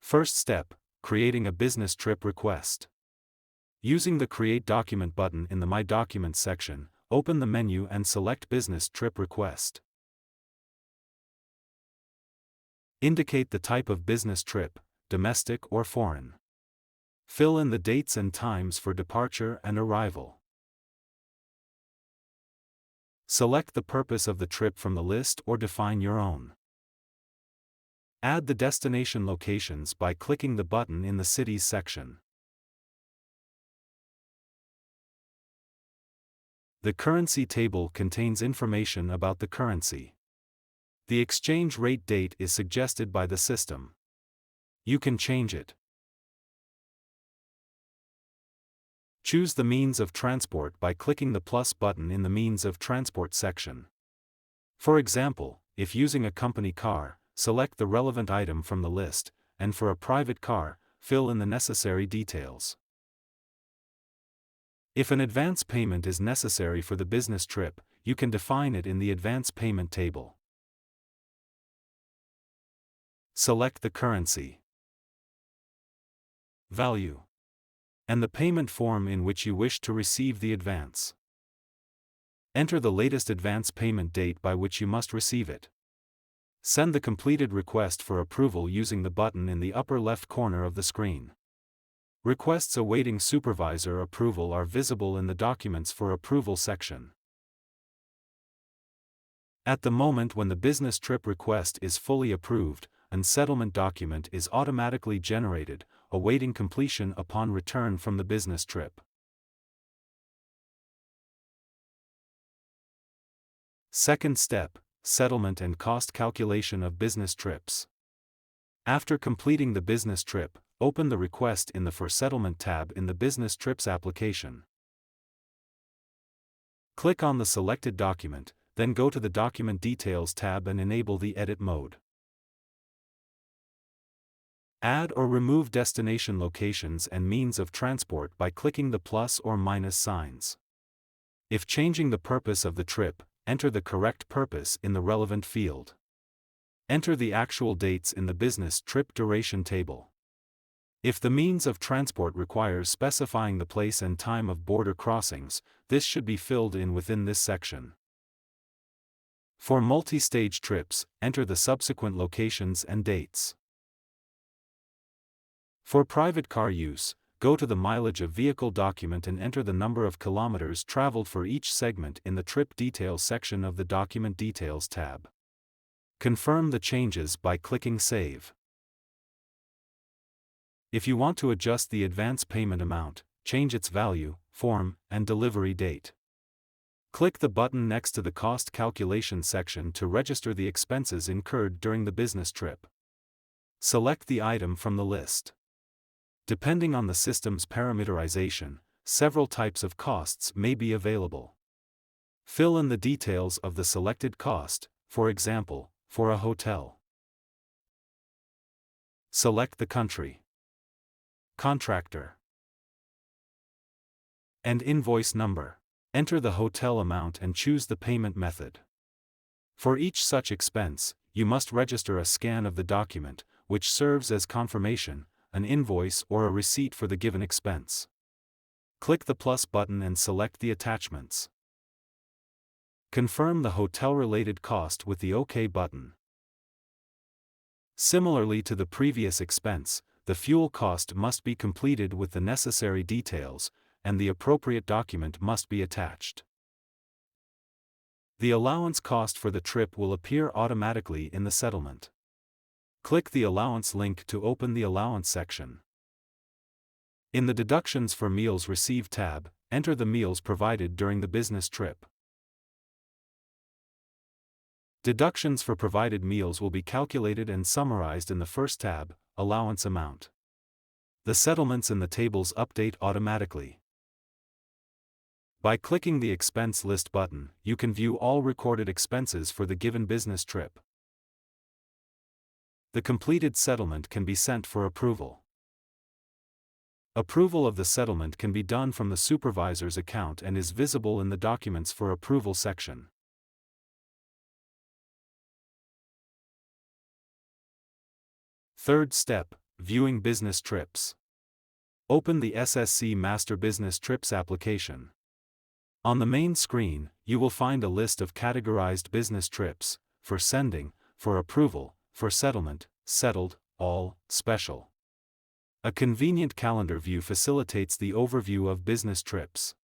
First step, creating a business trip request. Using the Create Document button in the My Documents section, open the menu and select Business Trip Request. Indicate the type of business trip, domestic or foreign. Fill in the dates and times for departure and arrival. Select the purpose of the trip from the list or define your own. Add the destination locations by clicking the button in the Cities section. The currency table contains information about the currency. The exchange rate date is suggested by the system. You can change it. Choose the means of transport by clicking the plus button in the Means of Transport section. For example, if using a company car, select the relevant item from the list, and for a private car, fill in the necessary details. If an advance payment is necessary for the business trip, you can define it in the advance payment table. Select the currency, value, and the payment form in which you wish to receive the advance. Enter the latest advance payment date by which you must receive it. Send the completed request for approval using the button in the upper left corner of the screen. Requests awaiting supervisor approval are visible in the Documents for Approval section. At the moment when the business trip request is fully approved, a settlement document is automatically generated, awaiting completion upon return from the business trip. Second step, settlement and cost calculation of business trips. After completing the business trip, open the request in the For Settlement tab in the Business Trips application. Click on the selected document, then go to the Document Details tab and enable the Edit mode. Add or remove destination locations and means of transport by clicking the plus or minus signs. If changing the purpose of the trip, enter the correct purpose in the relevant field. Enter the actual dates in the business trip duration table. If the means of transport requires specifying the place and time of border crossings, this should be filled in within this section. For multi-stage trips, enter the subsequent locations and dates. For private car use, go to the Mileage of Vehicle document and enter the number of kilometers traveled for each segment in the Trip Details section of the Document Details tab. Confirm the changes by clicking Save. If you want to adjust the advance payment amount, change its value, form, and delivery date. Click the button next to the Cost Calculation section to register the expenses incurred during the business trip. Select the item from the list. Depending on the system's parameterization, several types of costs may be available. Fill in the details of the selected cost, for example, for a hotel. Select the country, contractor, and invoice number. Enter the hotel amount and choose the payment method. For each such expense, you must register a scan of the document, which serves as confirmation, an invoice or a receipt for the given expense. Click the plus button and select the attachments. Confirm the hotel-related cost with the OK button. Similarly to the previous expense, the fuel cost must be completed with the necessary details, and the appropriate document must be attached. The allowance cost for the trip will appear automatically in the settlement. Click the Allowance link to open the Allowance section. In the Deductions for Meals Received tab, enter the meals provided during the business trip. Deductions for provided meals will be calculated and summarized in the first tab, Allowance Amount. The settlements in the tables update automatically. By clicking the Expense List button, you can view all recorded expenses for the given business trip. The completed settlement can be sent for approval. Approval of the settlement can be done from the supervisor's account and is visible in the Documents for Approval section. Third step, Viewing business trips. Open the SSC Master Business Trips application. On the main screen, you will find a list of categorized business trips: for sending, for approval, for settlement, settled, all, special. A convenient calendar view facilitates the overview of business trips.